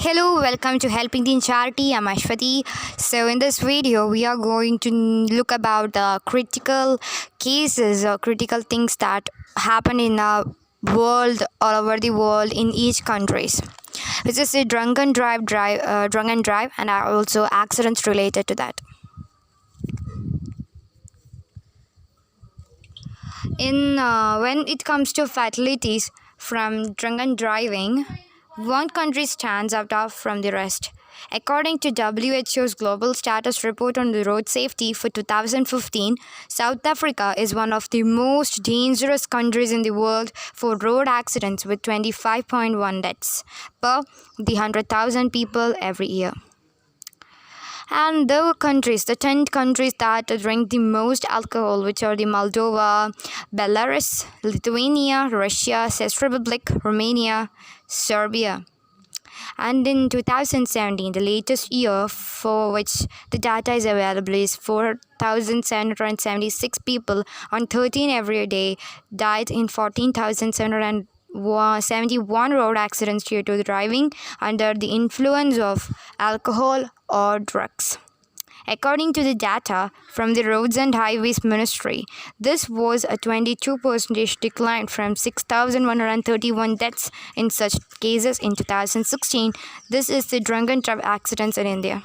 Hello, welcome to Helping the Charity. I'm Ashwati. So in this video, we are going to look about the critical cases or critical things that happen in the world, all over the world, in each countries. Which is the drunken drive, and also accidents related to that. When it comes to fatalities from drunken driving, one country stands out from the rest. According to WHO's Global Status Report on the Road Safety for 2015, South Africa is one of the most dangerous countries in the world for road accidents, with 25.1 deaths per the 100,000 people every year. And the 10 countries that drink the most alcohol, which are the Moldova, Belarus, Lithuania, Russia, Czech Republic, Romania, Serbia. And in 2017, the latest year for which the data is available, is 4,776 people on 13 every day died in 14,771 road accidents due to driving under the influence of alcohol or drugs. According to the data from the Roads and Highways Ministry, this was a 22% decline from 6,131 deaths in such cases in 2016. This is the drunken drive accidents in India.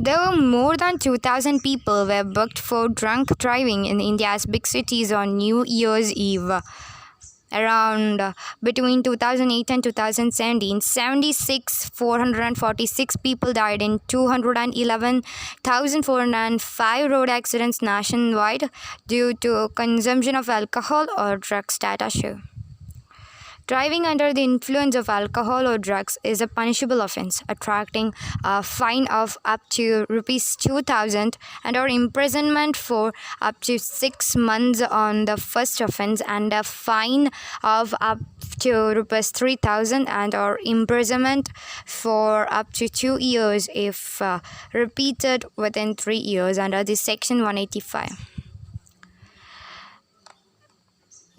There were more than 2,000 people were booked for drunk driving in India's big cities on New Year's Eve. Between 2008 and 2017, 446 people died in 211,405 road accidents nationwide due to consumption of alcohol or drugs, data show. Driving under the influence of alcohol or drugs is a punishable offence, attracting a fine of up to Rs 2,000 and or imprisonment for up to 6 months on the first offence, and a fine of up to Rs 3,000 and or imprisonment for up to 2 years if repeated within 3 years under the Section 185.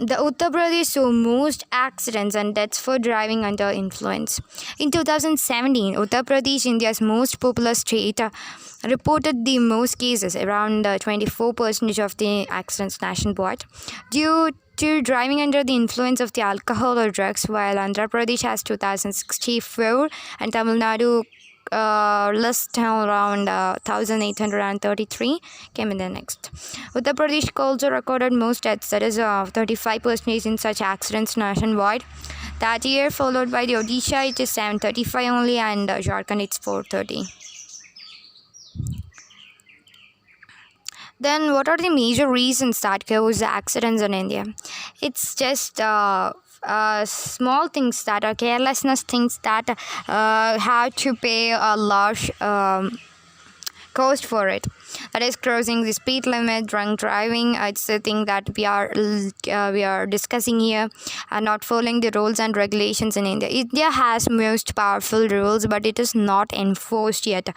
The Uttar Pradesh saw most accidents and deaths for driving under influence. In 2017, Uttar Pradesh, India's most populous state, reported the most cases, around 24% of the accidents nationwide, due to driving under the influence of the alcohol or drugs, while Andhra Pradesh has 2,064 and Tamil Nadu list around 1,833 came in the next. Uttar Pradesh also recorded most deaths, that is 35% in such accidents nationwide that year, followed by the Odisha, it is 735 only, and Jharkhand it's 430. Then what are the major reasons that cause accidents in India? It's just small things that are carelessness, things that have to pay a large cost for it. That is crossing the speed limit, drunk driving. It's the thing that we are discussing here, and not following the rules and regulations in India. India has most powerful rules, but it is not enforced yet.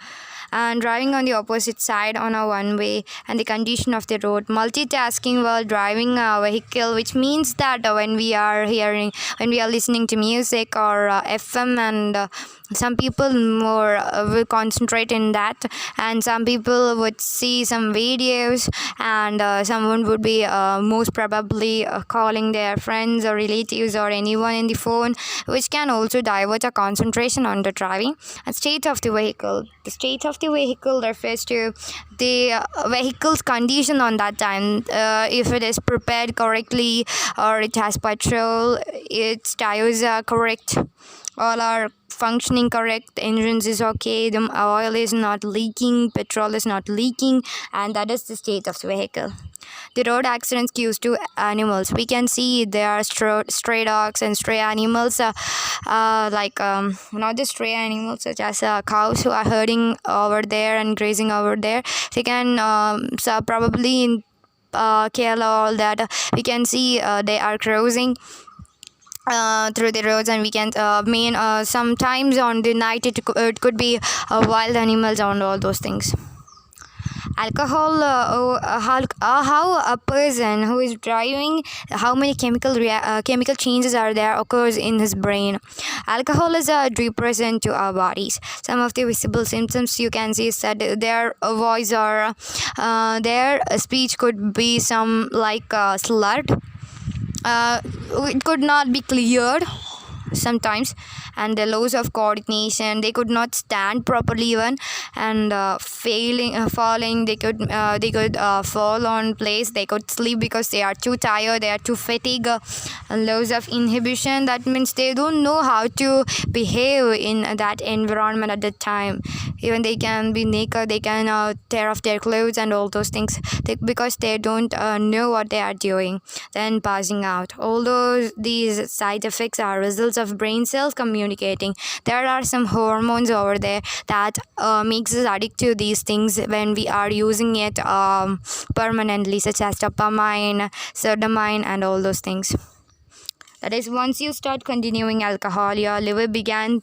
And driving on the opposite side on a one way, and the condition of the road, multitasking while driving a vehicle, which means that when we are listening to music or FM, and some people more will concentrate in that, and some people would see some videos, and someone would be most probably calling their friends or relatives or anyone in the phone, which can also divert a concentration on the driving. And state of the vehicle. The state of the vehicle refers to the vehicle's condition on that time. If it is prepared correctly, or it has petrol, its tires are correct, all are functioning correct, the engines is okay, the oil is not leaking, petrol is not leaking, and that is the state of the vehicle. The road accidents cues to animals. We can see there are stray dogs and stray animals, not the stray animals such as cows who are herding over there and grazing over there. They can probably in Kerala, all that we can see they are crossing through the roads, and we can sometimes on the night it could be wild animals and all those things. Alcohol, how a person who is driving, how many chemical changes are there occurs in his brain. Alcohol is a depressant to our bodies. Some of the visible symptoms you can see is that their voice or their speech could be some like slurred. It could not be cleared sometimes, and the loss of coordination, they could not stand properly even, and falling, they could fall on place, they could sleep because they are too tired, they are too fatigued, and loss of inhibition, that means they don't know how to behave in that environment at the time. Even they can be naked, they can tear off their clothes and all those things, because they don't know what they are doing. Then passing out, although these side effects are results of brain cells communicating, there are some hormones over there that makes us addict to these things when we are using it permanently, such as dopamine, sodium, and all those things. That is, once you start continuing alcohol, your liver began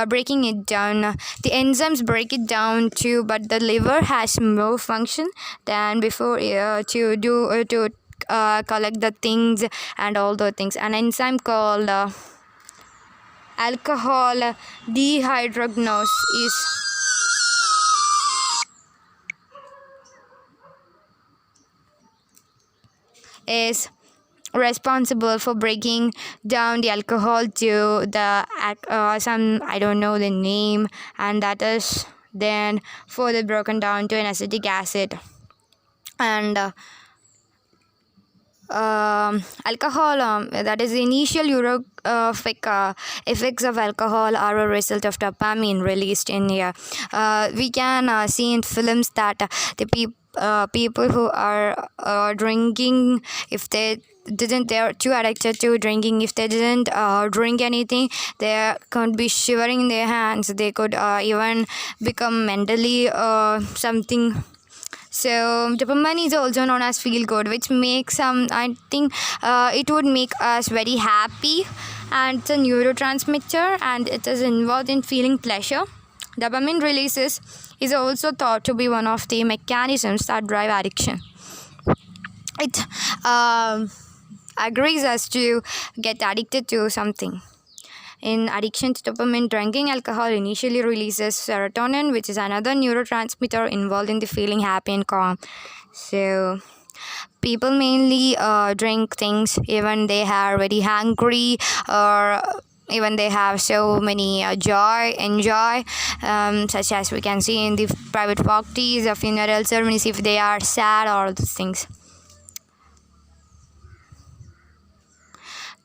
breaking it down. The enzymes break it down too, but the liver has more function than before to collect the things and all the things. An enzyme called alcohol dehydrogenase is responsible for breaking down the alcohol to the some, I don't know the name, and that is then further broken down to an acetic acid. And alcohol, that is the initial effects of alcohol are a result of dopamine released in here. We can see in films that the people who are drinking, if they are too addicted to drinking, if they didn't drink anything, they could be shivering in their hands, they could even become mentally something. So dopamine is also known as feel good, which makes I think it would make us very happy, and it's a neurotransmitter and it is involved in feeling pleasure. Dopamine releases is also thought to be one of the mechanisms that drive addiction. It agrees us to get addicted to something. In addiction to dopamine, drinking alcohol initially releases serotonin, which is another neurotransmitter involved in the feeling happy and calm. So people mainly drink things even they are very hungry, or even they have so many enjoy, such as we can see in the private parties or funeral ceremonies, if they are sad, all these things.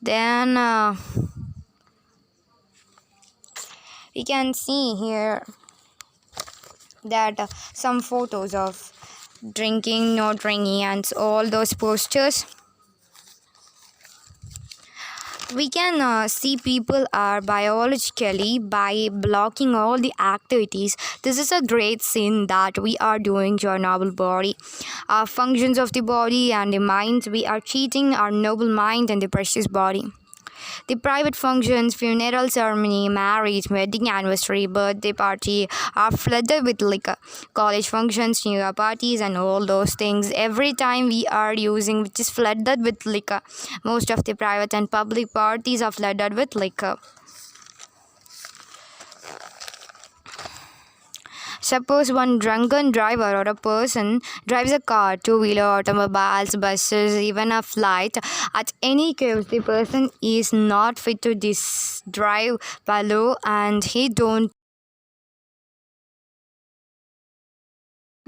Then we can see here that some photos of drinking, not drinking, and all those posters. We can see people are biologically by blocking all the activities. This is a great sin that we are doing to our noble body, our functions of the body and the mind. We are cheating our noble mind and the precious body. The private functions, funeral ceremony, marriage, wedding anniversary, birthday party are flooded with liquor. College functions, New Year parties, and all those things. Every time we are using, which is flooded with liquor. Most of the private and public parties are flooded with liquor. Suppose one drunken driver or a person drives a car, two-wheeler, automobiles, buses, even a flight. At any case, the person is not fit to drive by law, and he don't.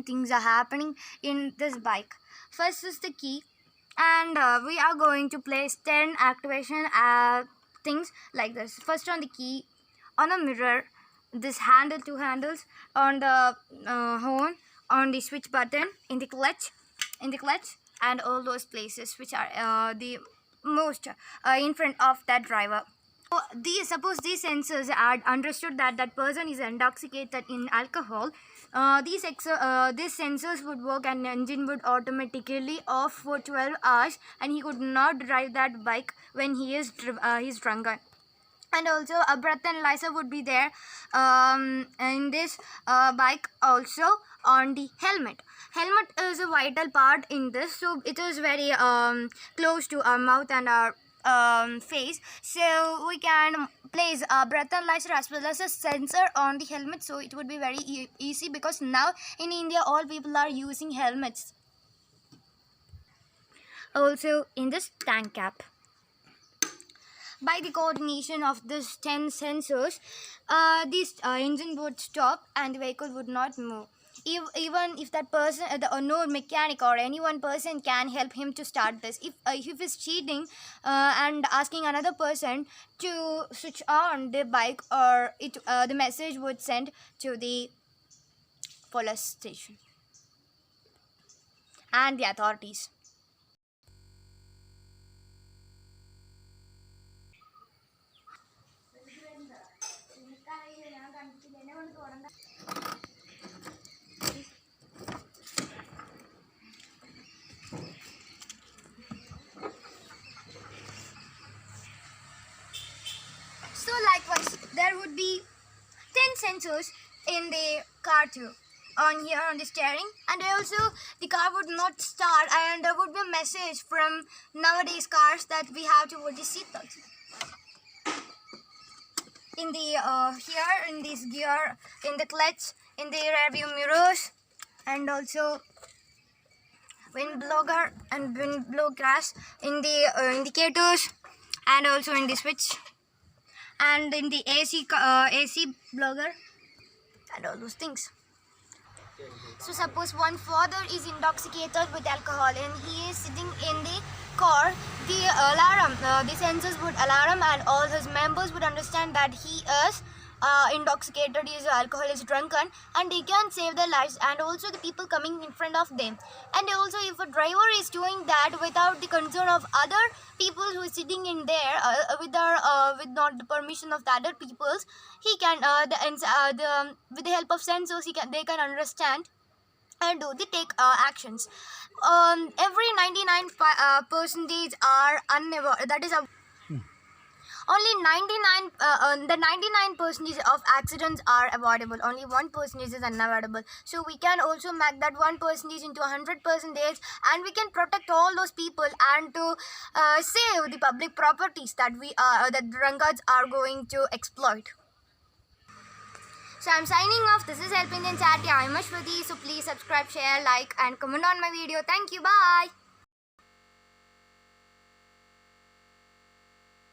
Things are happening in this bike. First is the key, and we are going to place 10 activation things like this. First on the key, on a mirror, this handle, two handles, on the horn, on the switch button, in the clutch, and all those places which are the most in front of that driver. So suppose these sensors are understood that that person is intoxicated in alcohol. These sensors would work and the engine would automatically off for 12 hours, and he could not drive that bike when he is he's drunken. And also a breath analyzer would be there in this bike also. on the helmet. Helmet is a vital part in this, so it is very close to our mouth and our face, so we can place a breathalyzer as well as a sensor on the helmet, so it would be very easy, because now in India all people are using helmets. Also in this tank cap, by the coordination of these 10 sensors, this engine would stop and the vehicle would not move. Even if that person, the unknown mechanic or any one person can help him to start this. If he's cheating and asking another person to switch on the bike, or the message would send to the police station and the authorities. So likewise, there would be 10 sensors in the car too, on here on the steering, and also the car would not start, and there would be a message from nowadays cars that we have to put the seatbelts. In the here in this gear, in the clutch, in the rear view mirrors, and also wind blower and wind blow gas, in the indicators, and also in the switch, and in the AC blower, and all those things. So suppose one father is intoxicated with alcohol and he is sitting in the car, the alarm, the sensors would alarm, and all his members would understand that he is intoxicated, his alcohol is drunken, and he can save their lives and also the people coming in front of them. And also if a driver is doing that without the concern of other people who is sitting in there, with not the permission of the other peoples, he can with the help of sensors they can understand and do the take actions. Every 99 percentage are unavoidable. That is only 99 the 99% of accidents are avoidable, only 1% is unavoidable. So we can also make that 1% into 100%, and we can protect all those people and to save the public properties that that drunkards are going to exploit. So I'm signing off. This is Help Indian Chat. I'm Ashwati. So please subscribe, share, like and comment on my video. Thank you. Bye.